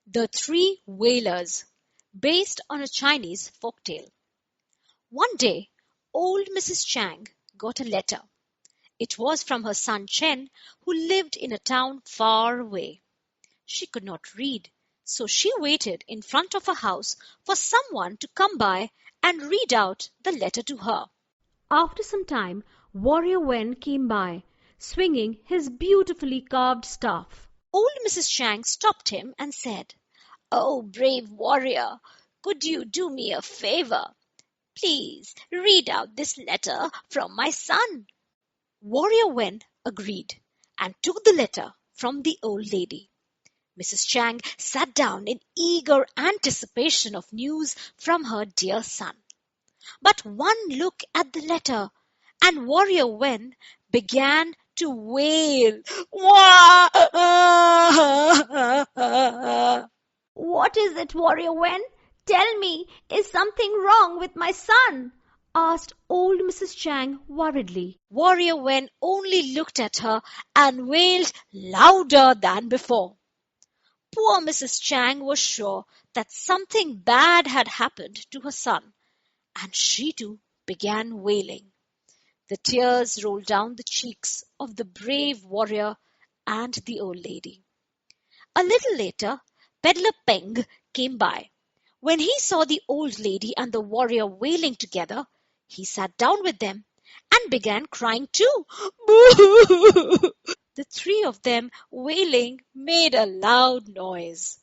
The Three Wailers, based on a Chinese folktale. One day, old Mrs. Chang got a letter. It was from her son Chen, who lived in a town far away. She could not read, so she waited in front of her house for someone to come by and read out the letter to her. After some time, Warrior Wen came by, swinging his beautifully carved staff. Old Mrs. Chang stopped him and said, "Oh, brave warrior, could you do me a favor? Please read out this letter from my son." Warrior Wen agreed and took the letter from the old lady. Mrs. Chang sat down in eager anticipation of news from her dear son. But one look at the letter, and Warrior Wen began to wail. "Wah! "What is it, Warrior Wen? Tell me, is something wrong with my son?" asked old Mrs. Chang worriedly. Warrior Wen only looked at her and wailed louder than before. Poor Mrs. Chang was sure that something bad had happened to her son, and she too began wailing. The tears rolled down the cheeks of the brave warrior and the old lady. A little later, Peddler Peng came by. When he saw the old lady and the warrior wailing together, he sat down with them and began crying too. Boo! The three of them wailing made a loud noise.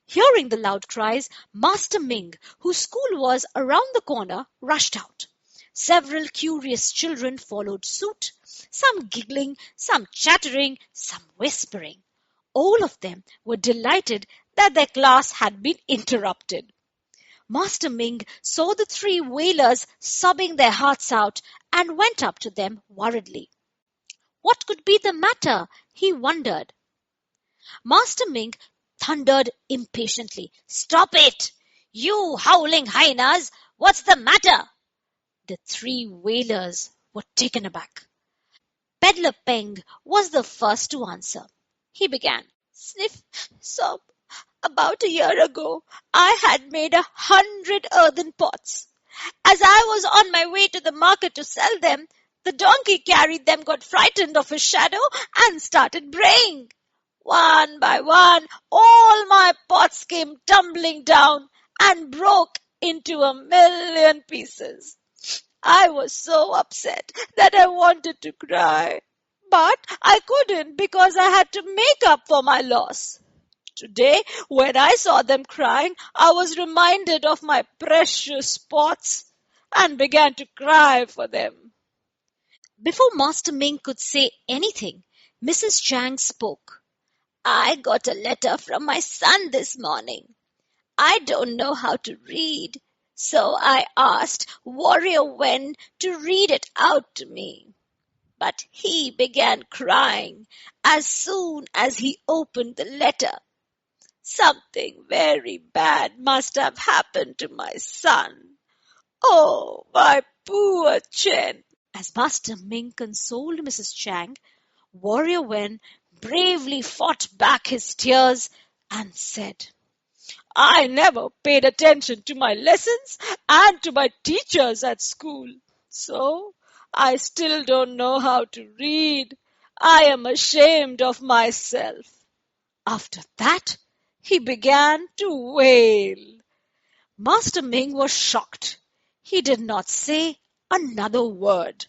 Hearing the loud cries, Master Ming, whose school was around the corner, rushed out. Several curious children followed suit, some giggling, some chattering, some whispering. All of them were delighted that their class had been interrupted. Master Ming saw the three wailers sobbing their hearts out and went up to them worriedly. What could be the matter? He wondered. Master Ming thundered impatiently. "Stop it! You howling hyenas! What's the matter?" The three wailers were taken aback. Peddler Peng was the first to answer. He began, "Sniff, sob. About a year ago, I had made 100 earthen pots. As I was on my way to the market to sell them, the donkey carried them, got frightened of his shadow, and started braying. One by one, all my pots came tumbling down and broke into 1,000,000 pieces. I was so upset that I wanted to cry, but I couldn't because I had to make up for my loss. Today, when I saw them crying, I was reminded of my precious pots and began to cry for them." Before Master Ming could say anything, Mrs. Chang spoke. "I got a letter from my son this morning. I don't know how to read, so I asked Warrior Wen to read it out to me. But he began crying as soon as he opened the letter. Something very bad must have happened to my son. Oh, my poor Chen." As Master Ming consoled Mrs. Chang, Warrior Wen bravely fought back his tears and said, "I never paid attention to my lessons and to my teachers at school, so I still don't know how to read. I am ashamed of myself." After that, he began to wail. Master Ming was shocked. He did not say another word.